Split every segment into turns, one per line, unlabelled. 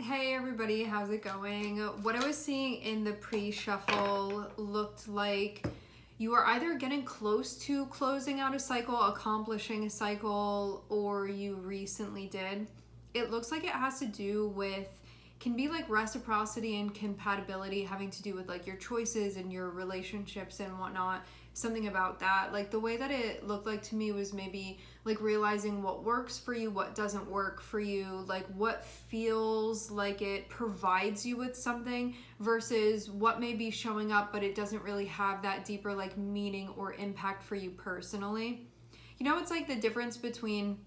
Hey everybody, how's it going? What I was seeing in the pre-shuffle looked like you are either getting close to closing out a cycle, accomplishing a cycle, or you recently did. It looks like it has to do with, can be like reciprocity and compatibility, having to do with like your choices and your relationships and whatnot. Something about that. Like the way that it looked like to me was maybe like realizing what works for you, what doesn't work for you, like what feels like it provides you with something versus what may be showing up but it doesn't really have that deeper like meaning or impact for you personally. You know, it's like the difference between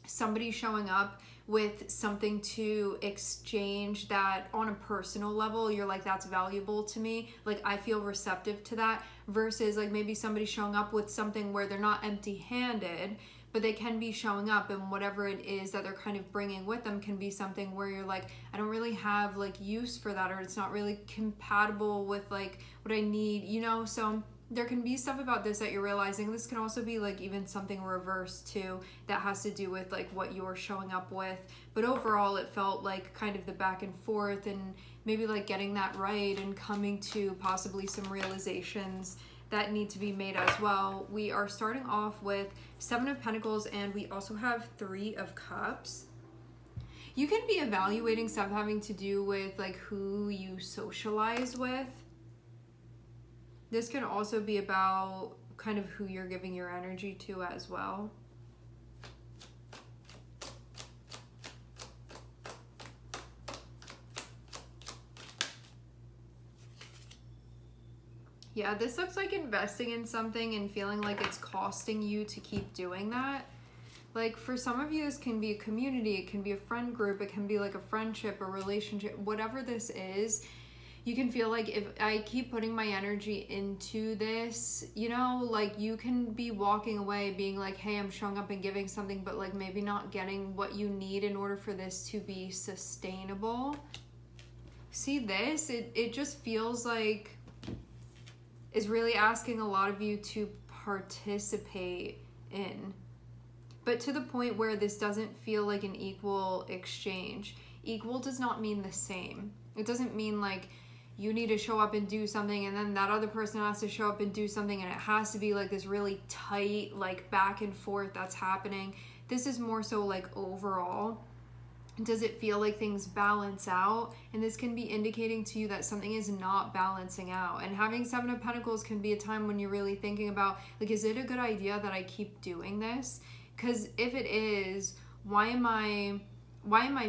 somebody showing up with something to exchange that on a personal level, you're like, that's valuable to me, like I feel receptive to that, versus like maybe somebody showing up with something where they're not empty-handed, but they can be showing up and whatever it is that they're kind of bringing with them can be something where you're like, I don't really have like use for that, or it's not really compatible with like what I need, you know. So there can be stuff about this that you're realizing. This can also be like even something reversed too that has to do with like what you're showing up with. But overall it felt like kind of the back and forth and maybe like getting that right and coming to possibly some realizations that need to be made as well. We are starting off with 7 of Pentacles and we also have 3 of Cups. You can be evaluating stuff having to do with like who you socialize with. This can also be about kind of who you're giving your energy to as well. Yeah, this looks like investing in something and feeling like it's costing you to keep doing that. Like for some of you, this can be a community, it can be a friend group, it can be like a friendship, a relationship, whatever this is. You can feel like if I keep putting my energy into this, you know, like you can be walking away being like, hey, I'm showing up and giving something, but like maybe not getting what you need in order for this to be sustainable. See this? It just feels like is really asking a lot of you to participate in. But to the point where this doesn't feel like an equal exchange. Equal does not mean the same. It doesn't mean like you need to show up and do something and then that other person has to show up and do something and it has to be like this really tight like back and forth that's happening. This is more so like overall. Does it feel like things balance out? And this can be indicating to you that something is not balancing out. And having 7 of Pentacles can be a time when you're really thinking about like, is it a good idea that I keep doing this? Because if it is, why am I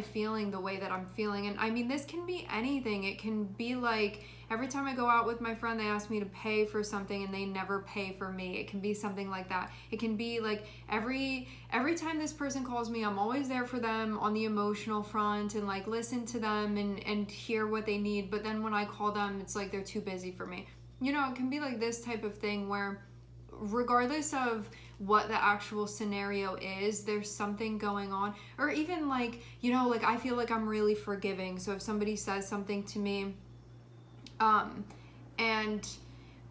feeling the way that I'm feeling? And I mean, this can be anything. It can be like every time I go out with my friend, they ask me to pay for something and they never pay for me. It can be something like that. It can be like every time this person calls me, I'm always there for them on the emotional front and like listen to them and hear what they need. But then when I call them, it's like they're too busy for me. You know, it can be like this type of thing where regardless of what the actual scenario is, there's something going on. Or even like, you know, like I feel like I'm really forgiving. So if somebody says something to me, and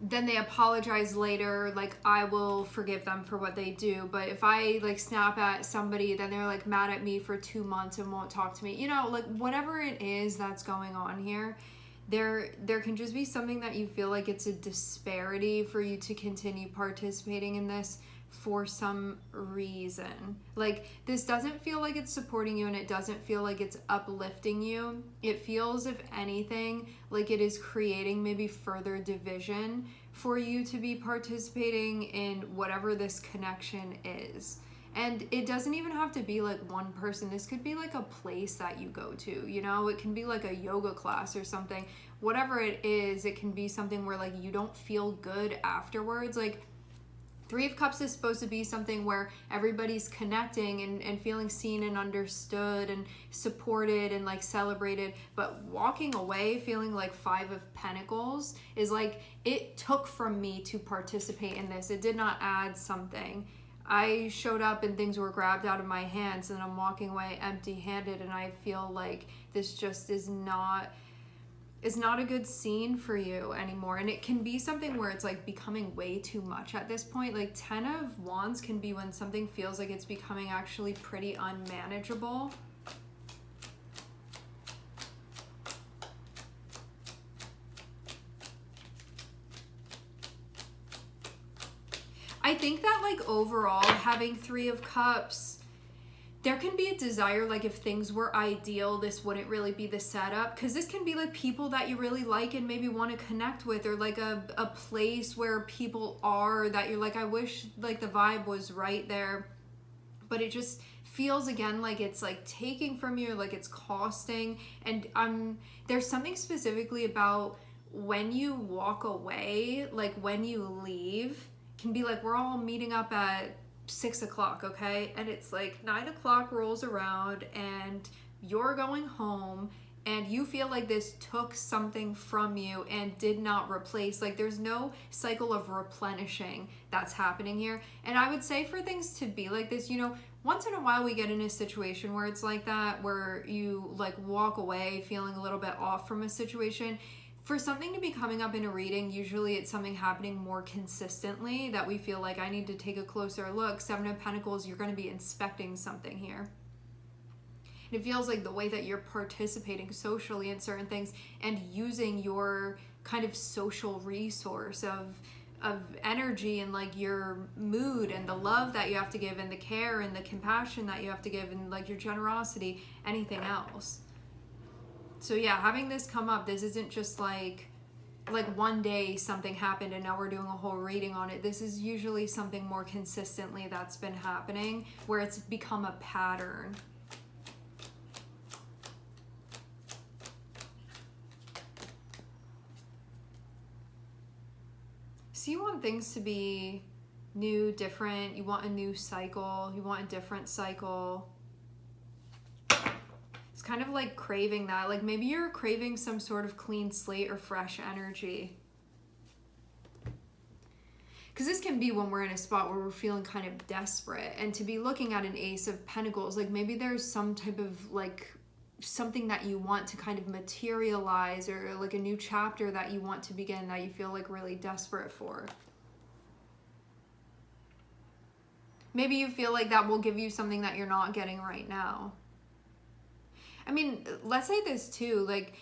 then they apologize later, like I will forgive them for what they do. But if I like snap at somebody, then they're like mad at me for 2 months and won't talk to me. You know, like whatever it is that's going on here, there can just be something that you feel like it's a disparity for you to continue participating in this for some reason. Like this doesn't feel like it's supporting you and it doesn't feel like it's uplifting you. It feels, if anything, like it is creating maybe further division for you to be participating in whatever this connection is. And it doesn't even have to be like one person. This could be like a place that you go to, you know? It can be like a yoga class or something. Whatever it is, it can be something where like you don't feel good afterwards. Like 3 of Cups is supposed to be something where everybody's connecting and feeling seen and understood and supported and like celebrated. But walking away feeling like 5 of Pentacles is like, it took from me to participate in this. It did not add something. I showed up and things were grabbed out of my hands and I'm walking away empty-handed, and I feel like this just is not a good scene for you anymore. And it can be something where it's like becoming way too much at this point. Like 10 of Wands can be when something feels like it's becoming actually pretty unmanageable. I think that like overall having 3 of Cups, there can be a desire, like if things were ideal, this wouldn't really be the setup, because this can be like people that you really like and maybe want to connect with, or like a place where people are that you're like, I wish like the vibe was right there, but it just feels again like it's like taking from you, like it's costing. And there's something specifically about when you walk away, like when you leave, can be like we're all meeting up at 6 o'clock, okay? And it's like 9 o'clock rolls around and you're going home and you feel like this took something from you and did not replace. Like there's no cycle of replenishing that's happening here. And I would say for things to be like this, you know, once in a while we get in a situation where it's like that, where you like walk away feeling a little bit off from a situation. For something to be coming up in a reading, usually it's something happening more consistently that we feel like I need to take a closer look. 7 of Pentacles, you're going to be inspecting something here. And it feels like the way that you're participating socially in certain things and using your kind of social resource of energy and like your mood and the love that you have to give and the care and the compassion that you have to give and like your generosity, anything else. So yeah, having this come up, this isn't just like one day something happened and now we're doing a whole reading on it. This is usually something more consistently that's been happening where it's become a pattern. So you want things to be new, different. You want a new cycle. You want a different cycle. It's kind of like craving that. Like maybe you're craving some sort of clean slate or fresh energy. Because this can be when we're in a spot where we're feeling kind of desperate. And to be looking at an Ace of Pentacles, like maybe there's some type of like something that you want to kind of materialize, or like a new chapter that you want to begin that you feel like really desperate for. Maybe you feel like that will give you something that you're not getting right now. I mean, let's say this too, like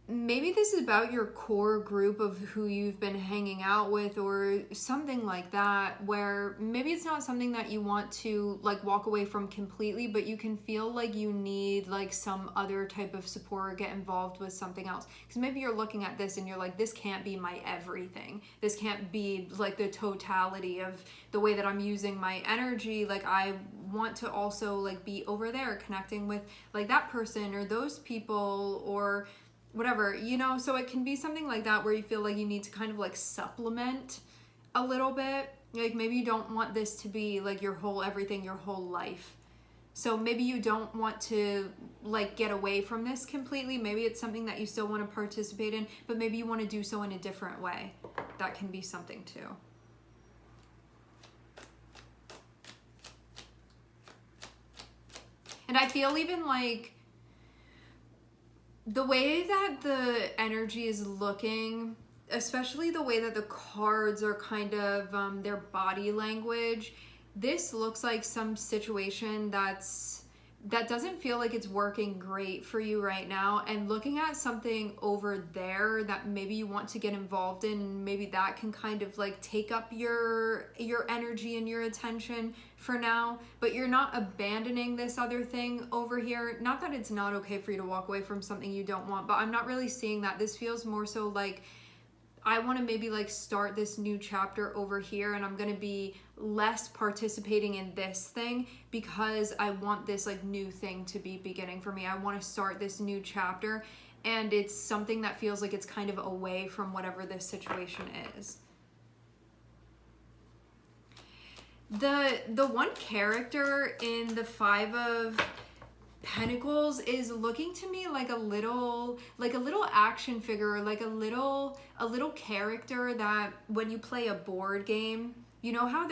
maybe this is about your core group of who you've been hanging out with or something like that, where maybe it's not something that you want to like walk away from completely, but you can feel like you need like some other type of support or get involved with something else. Because maybe you're looking at this and you're like, this can't be my everything. This can't be like the totality of the way that I'm using my energy. Like I want to also like be over there connecting with like that person or those people or whatever, you know. So it can be something like that where you feel like you need to kind of like supplement a little bit. Like maybe you don't want this to be like your whole everything, your whole life. So maybe you don't want to like get away from this completely. Maybe it's something that you still want to participate in, but maybe you want to do so in a different way. That can be something too. And I feel even like the way that the energy is looking, especially the way that the cards are kind of their body language, this looks like some situation that doesn't feel like it's working great for you right now. And looking at something over there that maybe you want to get involved in, and maybe that can kind of like take up your energy and your attention for now, but you're not abandoning this other thing over here. Not that it's not okay for you to walk away from something you don't want, but I'm not really seeing that. This feels more so like I want to maybe like start this new chapter over here, and I'm going to be less participating in this thing because I want this like new thing to be beginning for me. I want to start this new chapter, and it's something that feels like it's kind of away from whatever this situation is. The one character in the 5 of Pentacles is looking to me like a little action figure, like a little character that when you play a board game, you know how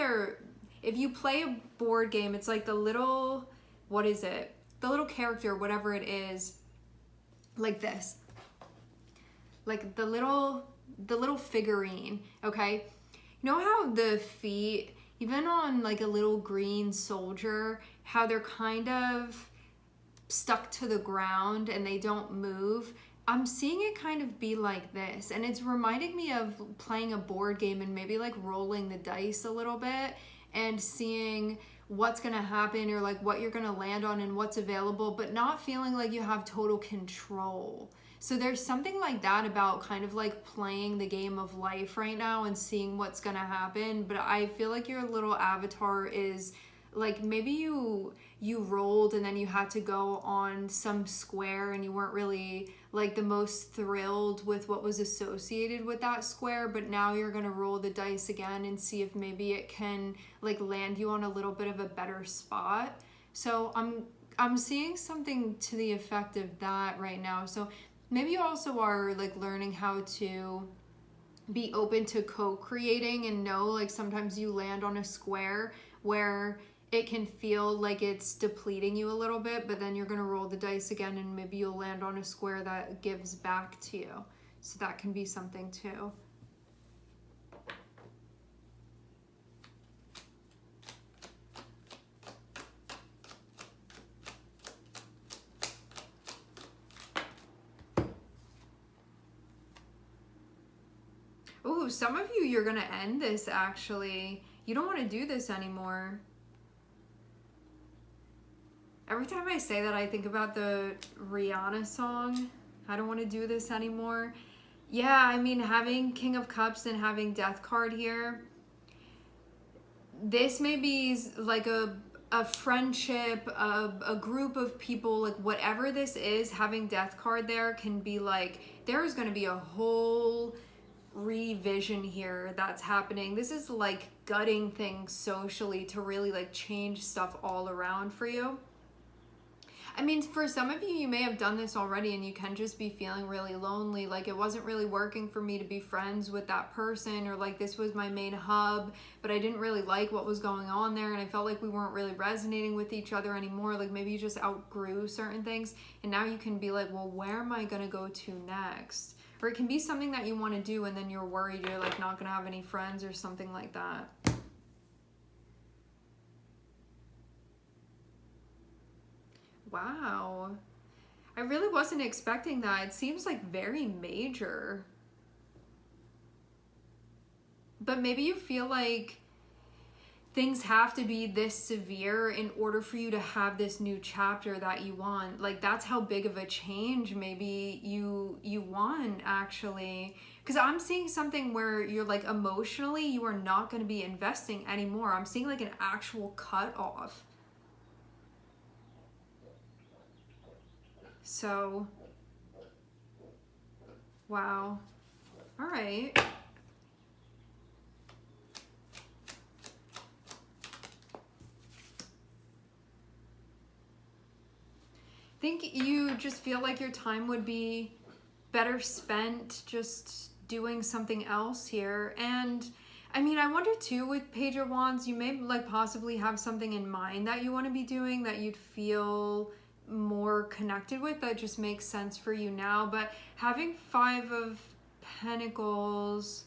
if you play a board game, it's like the little, what is it? The little character, whatever it is, like this. Like the little figurine, okay? You know how the feet, even on like a little green soldier, how they're kind of stuck to the ground and they don't move. I'm seeing it kind of be like this, and it's reminding me of playing a board game and maybe like rolling the dice a little bit and seeing what's going to happen or like what you're going to land on and what's available, but not feeling like you have total control. So there's something like that about kind of like playing the game of life right now and seeing what's going to happen. But I feel like your little avatar is like, maybe you rolled and then you had to go on some square and you weren't really like the most thrilled with what was associated with that square, but now you're going to roll the dice again and see if maybe it can like land you on a little bit of a better spot. So I'm seeing something to the effect of that right now. So maybe you also are like learning how to be open to co-creating and know like sometimes you land on a square where it can feel like it's depleting you a little bit, but then you're going to roll the dice again and maybe you'll land on a square that gives back to you. So that can be something too. Ooh, some of you, you're going to end this actually. You don't want to do this anymore. Every time I say that, I think about the Rihanna song, I don't want to do this anymore. Yeah, I mean, having King of Cups and having Death card here, this may be like a friendship, a group of people, like whatever this is, having Death card there can be like, there's going to be a whole revision here that's happening. This is like gutting things socially to really like change stuff all around for you. I mean, for some of you, you may have done this already and you can just be feeling really lonely. Like, it wasn't really working for me to be friends with that person, or like this was my main hub, but I didn't really like what was going on there and I felt like we weren't really resonating with each other anymore. Like maybe you just outgrew certain things and now you can be like, well, where am I going to go to next? Or it can be something that you want to do and then you're worried you're like not going to have any friends or something like that. Wow. I really wasn't expecting that. It seems like very major. But maybe you feel like things have to be this severe in order for you to have this new chapter that you want. Like that's how big of a change maybe you want actually. Because I'm seeing something where you're like emotionally you are not going to be investing anymore. I'm seeing like an actual cut off. So, wow. All right. I think you just feel like your time would be better spent just doing something else here. And I mean, I wonder too with Page of Wands, you may like possibly have something in mind that you want to be doing that you'd feel more connected with, that just makes sense for you now. But having Five of Pentacles,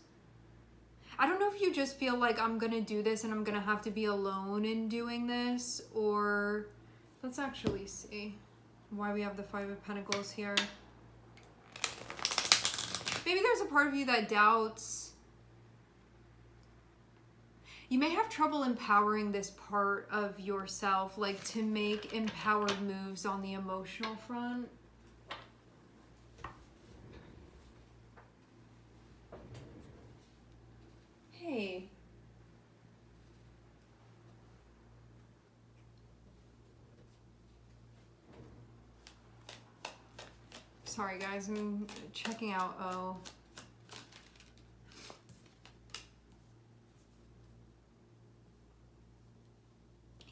I don't know if you just feel like I'm gonna do this and I'm gonna have to be alone in doing this, or let's actually see why we have the Five of Pentacles here. Maybe there's a part of you that doubts. You may have trouble empowering this part of yourself, like to make empowered moves on the emotional front. Hey. Sorry guys, I'm checking out O.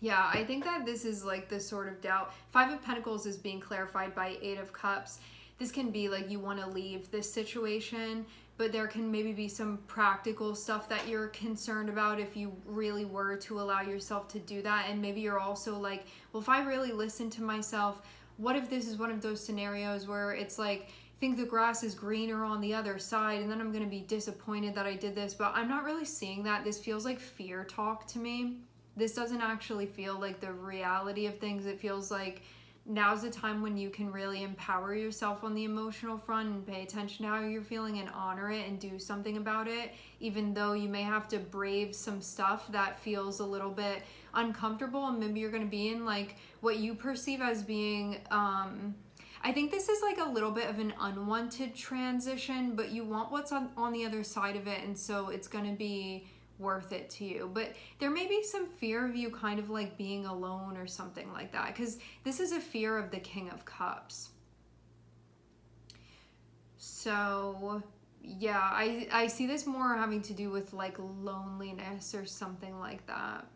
Yeah, I think that this is like this sort of doubt. Five of Pentacles is being clarified by Eight of Cups. This can be like you want to leave this situation, but there can maybe be some practical stuff that you're concerned about if you really were to allow yourself to do that. And maybe you're also like, well, if I really listen to myself, what if this is one of those scenarios where it's like, I think the grass is greener on the other side and then I'm going to be disappointed that I did this. But I'm not really seeing that. This feels like fear talk to me. This doesn't actually feel like the reality of things. It feels like now's the time when you can really empower yourself on the emotional front and pay attention to how you're feeling and honor it and do something about it, even though you may have to brave some stuff that feels a little bit uncomfortable, and maybe you're going to be in like what you perceive as being I think this is like a little bit of an unwanted transition, but you want what's on the other side of it, and so it's going to be worth it to you. But there may be some fear of you kind of like being alone or something like that, because this is a fear of the King of Cups. So yeah, I see this more having to do with like loneliness or something like that.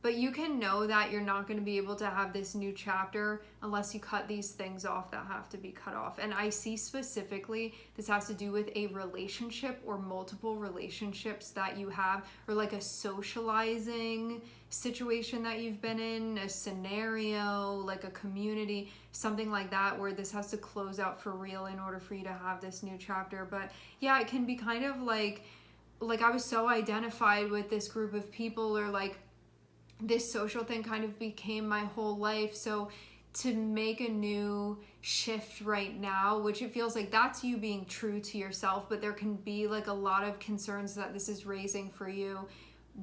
But you can know that you're not going to be able to have this new chapter unless you cut these things off that have to be cut off. And I see specifically this has to do with a relationship or multiple relationships that you have, or like a socializing situation that you've been in, a scenario, like a community, something like that, where this has to close out for real in order for you to have this new chapter. But yeah, it can be kind of like I was so identified with this group of people, or like this social thing kind of became my whole life. So to make a new shift right now, which it feels like that's you being true to yourself, but there can be like a lot of concerns that this is raising for you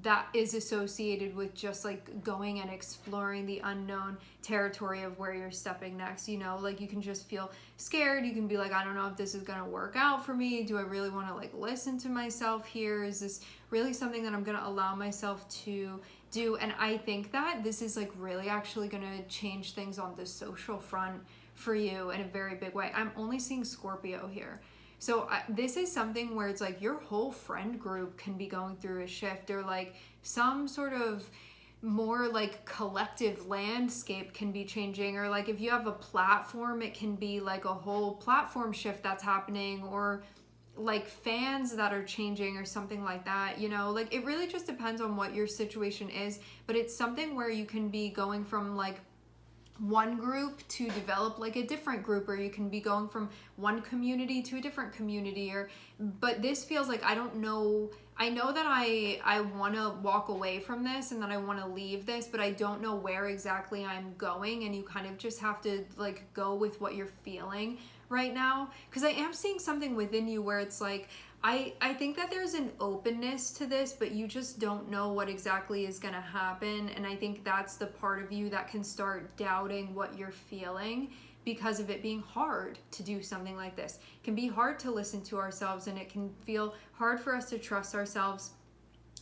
that is associated with just like going and exploring the unknown territory of where you're stepping next. You know, like you can just feel scared. You can be like, I don't know if this is going to work out for me. Do I really want to like listen to myself here? Is this really something that I'm going to allow myself to do? And I think that this is like really actually going to change things on the social front for you in a very big way. I'm only seeing Scorpio here. So this is something where it's like your whole friend group can be going through a shift, or like some sort of more like collective landscape can be changing, or like if you have a platform, it can be like a whole platform shift that's happening, or like fans that are changing or something like that. You know, like it really just depends on what your situation is, but it's something where you can be going from like one group to develop like a different group, or you can be going from one community to a different community, or but this feels like I know that I want to walk away from this and that I want to leave this, but I don't know where exactly I'm going, and you kind of just have to like go with what you're feeling right now, because I am seeing something within you where it's like I think that there's an openness to this, but you just don't know what exactly is going to happen. And I think that's the part of you that can start doubting what you're feeling because of it being hard to do something like this. It can be hard to listen to ourselves, and it can feel hard for us to trust ourselves.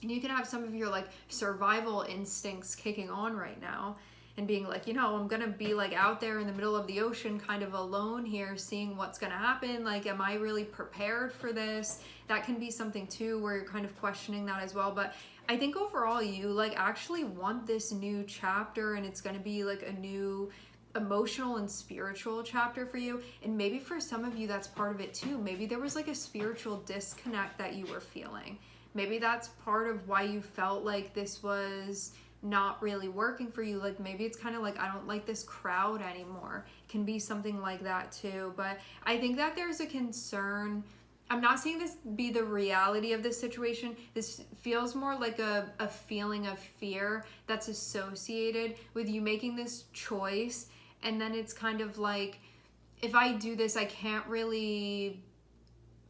And you can have some of your like survival instincts kicking on right now and being like, you know, I'm gonna be like out there in the middle of the ocean kind of alone here, seeing what's gonna happen. Like, am I really prepared for this? That can be something too where you're kind of questioning that as well. But I think overall you like actually want this new chapter, and it's gonna be like a new emotional and spiritual chapter for you. And maybe for some of you that's part of it too. Maybe there was like a spiritual disconnect that you were feeling. Maybe that's part of why you felt like this was not really working for you. Like maybe it's kind of like, I don't like this crowd anymore. It can be something like that too. But I think that there's a concern. I'm not seeing this be the reality of this situation. This feels more like a feeling of fear that's associated with you making this choice. And then it's kind of like, if I do this, I can't really,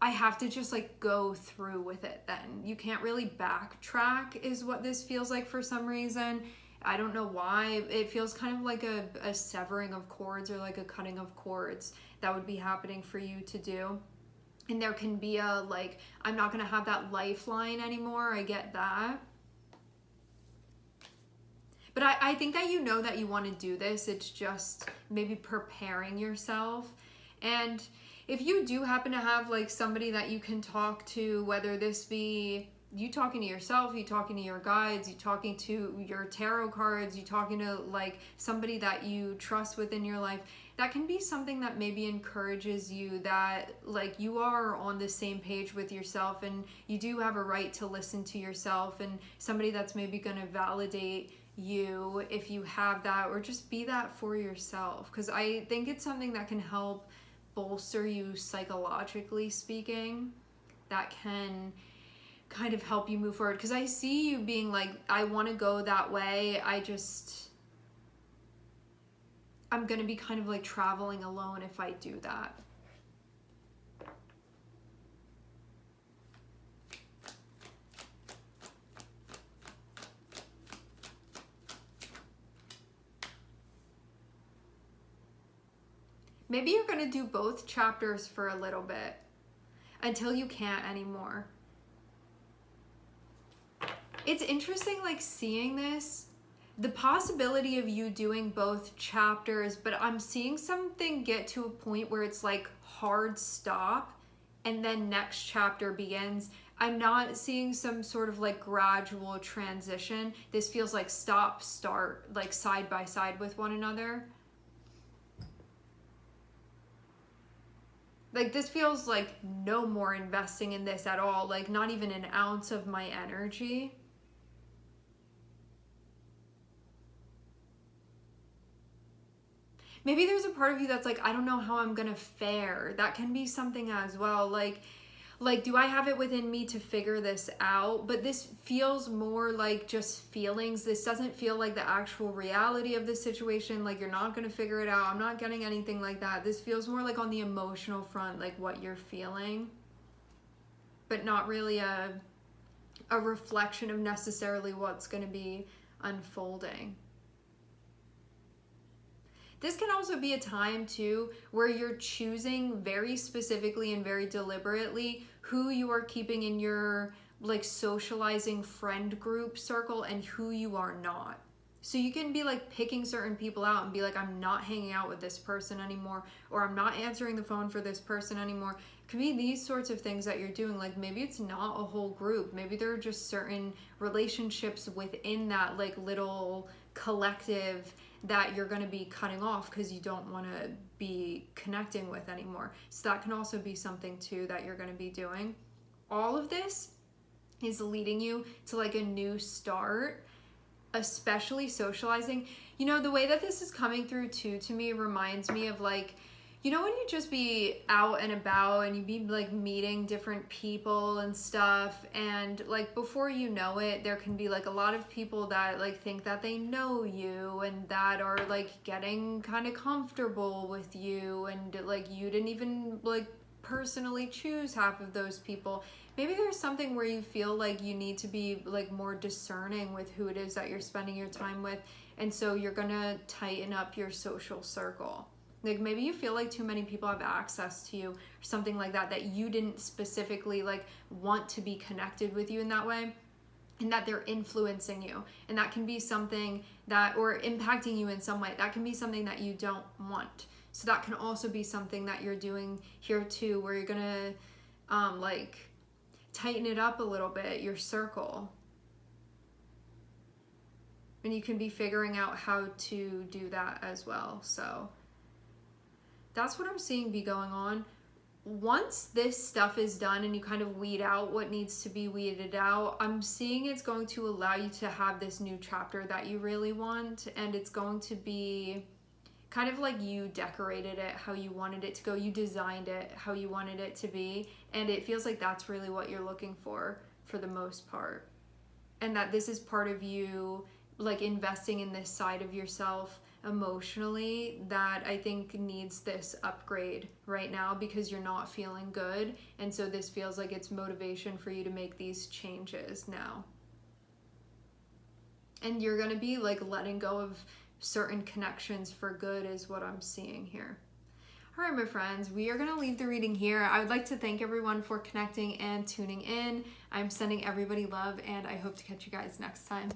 I have to just like go through with it then. You can't really backtrack is what this feels like for some reason. I don't know why. It feels kind of like a severing of cords, or like a cutting of cords that would be happening for you to do. And there can be a like, I'm not going to have that lifeline anymore. I get that. But I think that you know that you want to do this. It's just maybe preparing yourself. And if you do happen to have like somebody that you can talk to, whether this be you talking to yourself, you talking to your guides, you talking to your tarot cards, you talking to like somebody that you trust within your life, that can be something that maybe encourages you that like you are on the same page with yourself, and you do have a right to listen to yourself, and somebody that's maybe going to validate you if you have that, or just be that for yourself. Because I think it's something that can help bolster you psychologically speaking, that can kind of help you move forward. Because I see you being like, I want to go that way. I'm going to be kind of like traveling alone if I do that. Maybe you're going to do both chapters for a little bit until you can't anymore. It's interesting, like, seeing this, the possibility of you doing both chapters, but I'm seeing something get to a point where it's like hard stop and then next chapter begins. I'm not seeing some sort of like gradual transition. This feels like stop, start, like side by side with one another. Like, this feels like no more investing in this at all. Like, not even an ounce of my energy. Maybe there's a part of you that's like, I don't know how I'm gonna fare. That can be something as well. Like, do I have it within me to figure this out? But this feels more like just feelings. This doesn't feel like the actual reality of the situation. Like, you're not gonna figure it out. I'm not getting anything like that. This feels more like on the emotional front, like what you're feeling, but not really a reflection of necessarily what's gonna be unfolding. This can also be a time too where you're choosing very specifically and very deliberately who you are keeping in your like socializing friend group circle and who you are not. So you can be like picking certain people out and be like, I'm not hanging out with this person anymore, or I'm not answering the phone for this person anymore. It could be these sorts of things that you're doing. Like, maybe it's not a whole group. Maybe there are just certain relationships within that like little collective that you're going to be cutting off because you don't want to be connecting with anymore. So that can also be something too that you're going to be doing. All of this is leading you to like a new start, especially socializing. You know, the way that this is coming through too, to me, reminds me of like, you know, when you just be out and about and you be like meeting different people and stuff, and like before you know it, there can be like a lot of people that like think that they know you and that are like getting kind of comfortable with you, and like you didn't even like personally choose half of those people. Maybe there's something where you feel like you need to be like more discerning with who it is that you're spending your time with, and so you're gonna tighten up your social circle. Like, maybe you feel like too many people have access to you or something like that, that you didn't specifically like want to be connected with you in that way, and that they're influencing you. And that can be something that, or impacting you in some way, that can be something that you don't want. So that can also be something that you're doing here too, where you're gonna like tighten it up a little bit, your circle. And you can be figuring out how to do that as well. So that's what I'm seeing be going on. Once this stuff is done and you kind of weed out what needs to be weeded out, I'm seeing it's going to allow you to have this new chapter that you really want, and it's going to be kind of like you decorated it how you wanted it to go, you designed it how you wanted it to be, and it feels like that's really what you're looking for the most part. And that this is part of you like investing in this side of yourself emotionally that I think needs this upgrade right now because you're not feeling good, and so this feels like it's motivation for you to make these changes now. And you're gonna be like letting go of certain connections for good is what I'm seeing here. All right, my friends, we are going to leave the reading here. I would like to thank everyone for connecting and tuning in. I'm sending everybody love, and I hope to catch you guys next time.